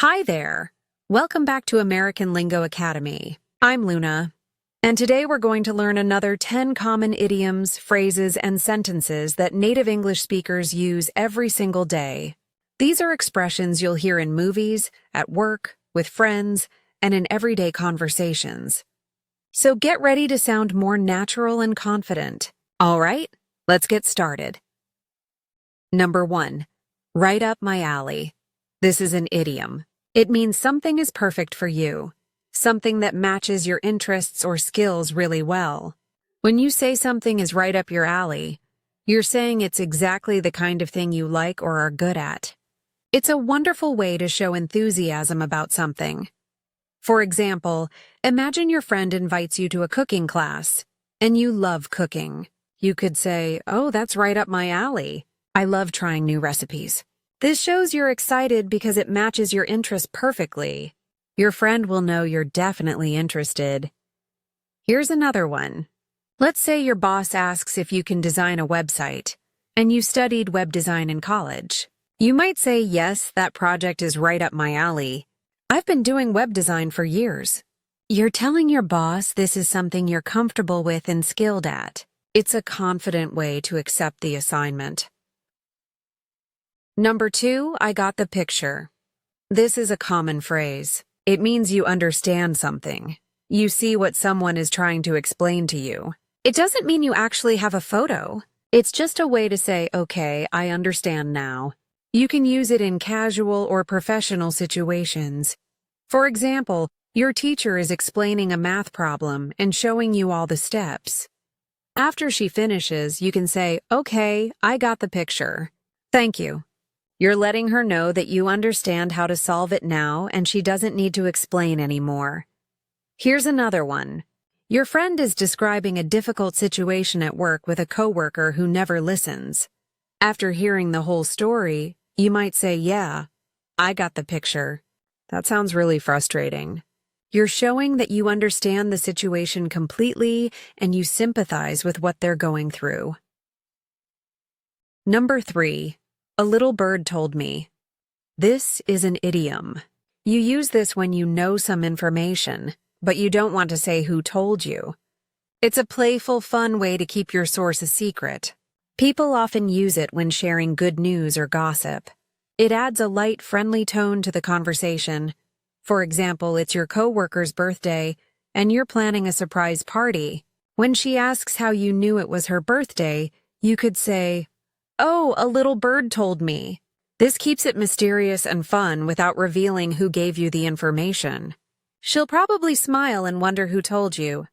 Hi there! Welcome back to American Lingo Academy. I'm Luna, and today we're going to learn another 10 common idioms, phrases, and sentences that native English speakers use every single day. These are expressions you'll hear in movies, at work, with friends, and in everyday conversations. So get ready to sound more natural and confident. All right, let's get started. Number 1. Right up my alley. This is an idiom. It means something is perfect for you, something that matches your interests or skills really well. When you say something is right up your alley, you're saying it's exactly the kind of thing you like or are good at. It's a wonderful way to show enthusiasm about something. For example, imagine your friend invites you to a cooking class, and you love cooking. You could say, "Oh, that's right up my alley. I love trying new recipes." This shows you're excited because it matches your interests perfectly. Your friend will know you're definitely interested. Here's another one. Let's say your boss asks if you can design a website, and you studied web design in college. You might say, "Yes, that project is right up my alley. I've been doing web design for years." You're telling your boss this is something you're comfortable with and skilled at. It's a confident way to accept the assignment. Number 2, I got the picture. This is a common phrase. It means you understand something. You see what someone is trying to explain to you. It doesn't mean you actually have a photo. It's just a way to say, "Okay, I understand now." You can use it in casual or professional situations. For example, your teacher is explaining a math problem and showing you all the steps. After she finishes, you can say, "Okay, I got the picture. Thank you." You're letting her know that you understand how to solve it now and she doesn't need to explain anymore. Here's another one. Your friend is describing a difficult situation at work with a coworker who never listens. After hearing the whole story, you might say, "Yeah, I got the picture. That sounds really frustrating." You're showing that you understand the situation completely and you sympathize with what they're going through. Number 3. A little bird told me. This is an idiom. You use this when you know some information, but you don't want to say who told you. It's a playful, fun way to keep your source a secret. People often use it when sharing good news or gossip. It adds a light, friendly tone to the conversation. For example, it's your coworker's birthday, and you're planning a surprise party. When she asks how you knew it was her birthday, you could say, "Oh, a little bird told me." This keeps it mysterious and fun without revealing who gave you the information. She'll probably smile and wonder who told you.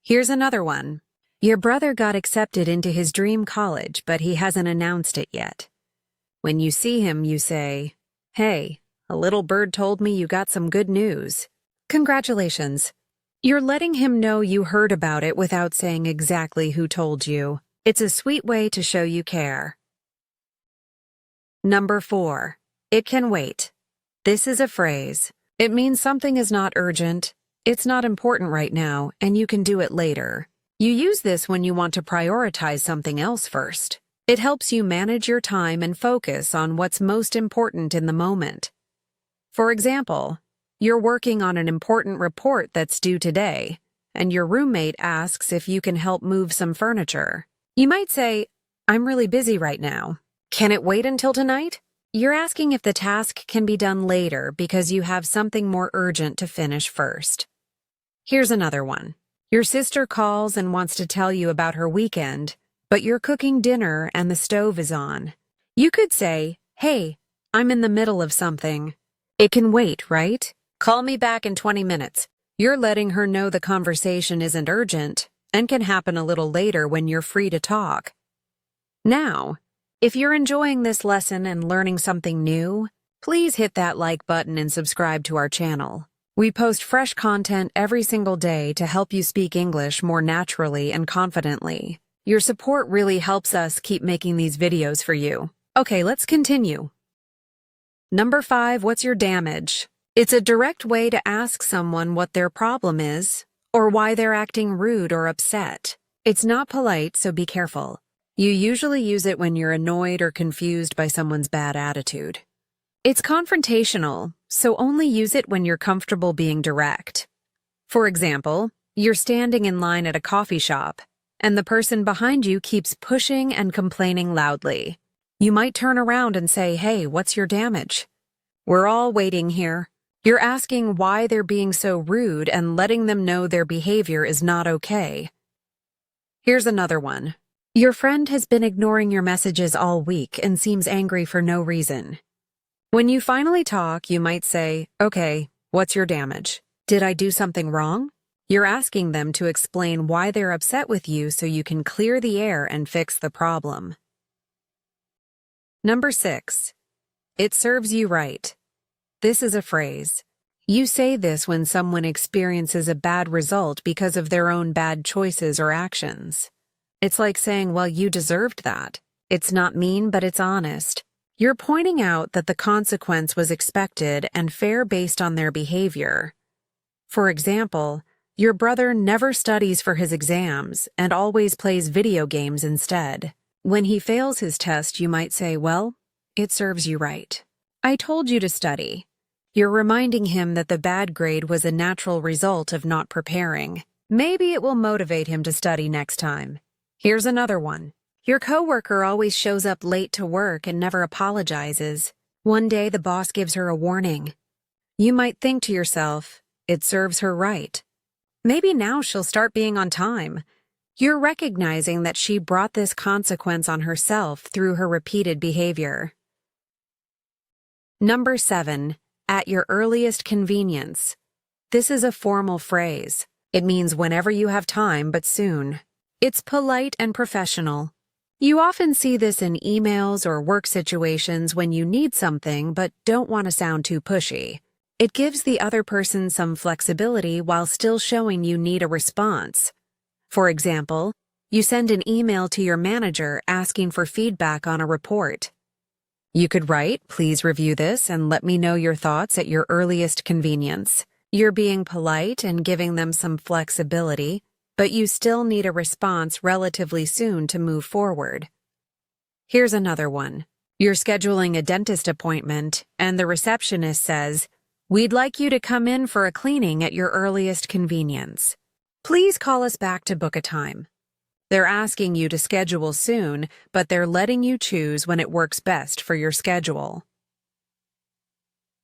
Here's another one. Your brother got accepted into his dream college, but he hasn't announced it yet. When you see him, you say, "Hey, a little bird told me you got some good news. Congratulations." You're letting him know you heard about it without saying exactly who told you. It's a sweet way to show you care. Number 4. It can wait. This is a phrase. It means something is not urgent, it's not important right now, and you can do it later. You use this when you want to prioritize something else first. It helps you manage your time and focus on what's most important in the moment. For example, you're working on an important report that's due today, and your roommate asks if you can help move some furniture. You might say, "I'm really busy right now. Can it wait until tonight?" You're asking if the task can be done later because you have something more urgent to finish first. Here's another one. Your sister calls and wants to tell you about her weekend, but you're cooking dinner and the stove is on. You could say, "Hey, I'm in the middle of something. It can wait, right? Call me back in 20 minutes. You're letting her know the conversation isn't urgent and can happen a little later when you're free to talk. Now, if you're enjoying this lesson and learning something new, please hit that like button and subscribe to our channel. We post fresh content every single day to help you speak English more naturally and confidently. Your support really helps us keep making these videos for you. Okay, let's continue. Number 5, what's your damage? It's a direct way to ask someone what their problem is, or why they're acting rude or upset. It's not polite, so be careful. You usually use it when you're annoyed or confused by someone's bad attitude. It's confrontational, so only use it when you're comfortable being direct. For example, you're standing in line at a coffee shop, and the person behind you keeps pushing and complaining loudly. You might turn around and say, "Hey, what's your damage? We're all waiting here." You're asking why they're being so rude and letting them know their behavior is not okay. Here's another one. Your friend has been ignoring your messages all week and seems angry for no reason. When you finally talk, you might say, "Okay, what's your damage? Did I do something wrong?" You're asking them to explain why they're upset with you so you can clear the air and fix the problem. Number 6. It serves you right. This is a phrase. You say this when someone experiences a bad result because of their own bad choices or actions. It's like saying, "Well, you deserved that." It's not mean, but it's honest. You're pointing out that the consequence was expected and fair based on their behavior. For example, your brother never studies for his exams and always plays video games instead. When he fails his test, you might say, "Well, it serves you right. I told you to study." You're reminding him that the bad grade was a natural result of not preparing. Maybe it will motivate him to study next time. Here's another one. Your coworker always shows up late to work and never apologizes. One day the boss gives her a warning. You might think to yourself, "It serves her right. Maybe now she'll start being on time." You're recognizing that she brought this consequence on herself through her repeated behavior. Number 7. At your earliest convenience. This is a formal phrase. It means whenever you have time, but soon. It's polite and professional. You often see this in emails or work situations when you need something but don't want to sound too pushy. It gives the other person some flexibility while still showing you need a response. For example, you send an email to your manager asking for feedback on a report. You could write, "Please review this and let me know your thoughts at your earliest convenience." You're being polite and giving them some flexibility, but you still need a response relatively soon to move forward. Here's another one. You're scheduling a dentist appointment, and the receptionist says, "We'd like you to come in for a cleaning at your earliest convenience. Please call us back to book a time." They're asking you to schedule soon, but they're letting you choose when it works best for your schedule.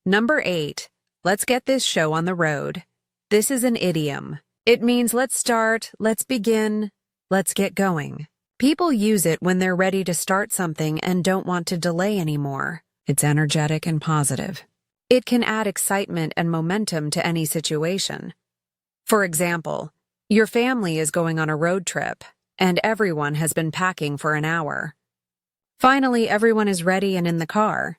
Number 8. Let's get this show on the road. This is an idiom. It means let's start, let's begin, let's get going. People use it when they're ready to start something and don't want to delay anymore. It's energetic and positive. It can add excitement and momentum to any situation. For example, your family is going on a road trip, and everyone has been packing for an hour. Finally, everyone is ready and in the car.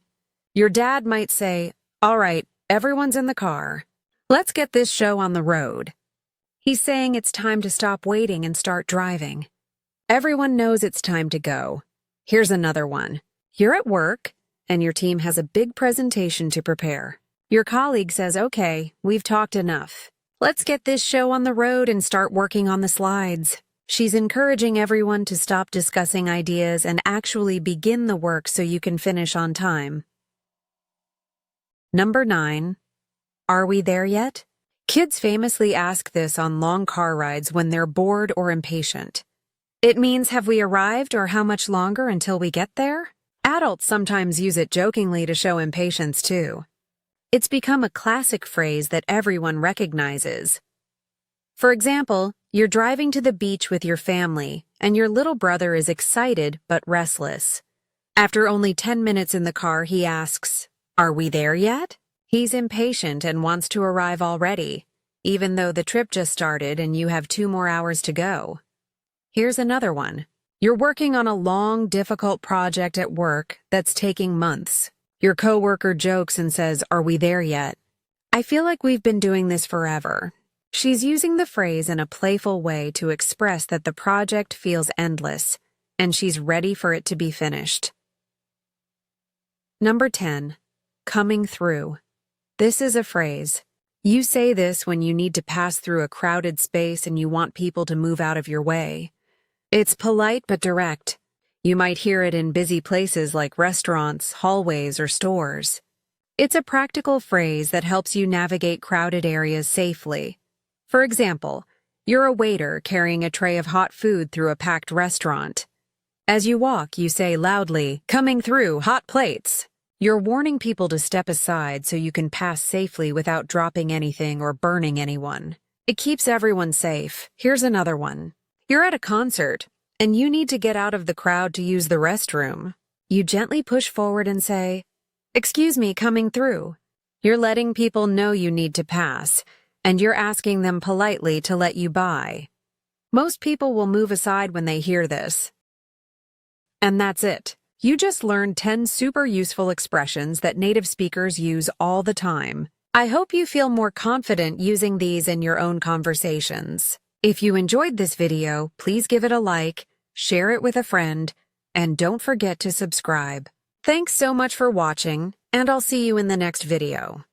Your dad might say, "All right, everyone's in the car. Let's get this show on the road." He's saying it's time to stop waiting and start driving. Everyone knows it's time to go. Here's another one. You're at work, and your team has a big presentation to prepare. Your colleague says, "Okay, we've talked enough. Let's get this show on the road and start working on the slides." She's encouraging everyone to stop discussing ideas and actually begin the work so you can finish on time. Number 9. Are we there yet? Kids famously ask this on long car rides when they're bored or impatient. It means, have we arrived or how much longer until we get there? Adults sometimes use it jokingly to show impatience too. It's become a classic phrase that everyone recognizes. For example, you're driving to the beach with your family, and your little brother is excited but restless. After only 10 minutes in the car, he asks, "Are we there yet?" He's impatient and wants to arrive already, even though the trip just started and you have 2 more hours to go. Here's another one. You're working on a long, difficult project at work that's taking months. Your coworker jokes and says, "Are we there yet?" "I feel like we've been doing this forever." She's using the phrase in a playful way to express that the project feels endless, and she's ready for it to be finished. Number 10. Coming through. This is a phrase. You say this when you need to pass through a crowded space and you want people to move out of your way. It's polite but direct. You might hear it in busy places like restaurants, hallways, or stores. It's a practical phrase that helps you navigate crowded areas safely. For example, you're a waiter carrying a tray of hot food through a packed restaurant. As you walk, you say loudly, "Coming through, hot plates." You're warning people to step aside so you can pass safely without dropping anything or burning anyone. It keeps everyone safe. Here's another one. You're at a concert, and you need to get out of the crowd to use the restroom. You gently push forward and say, "Excuse me, coming through." You're letting people know you need to pass, and you're asking them politely to let you by. Most people will move aside when they hear this. And that's it. You just learned 10 super useful expressions that native speakers use all the time. I hope you feel more confident using these in your own conversations. If you enjoyed this video, please give it a like, share it with a friend, and don't forget to subscribe. Thanks so much for watching, and I'll see you in the next video.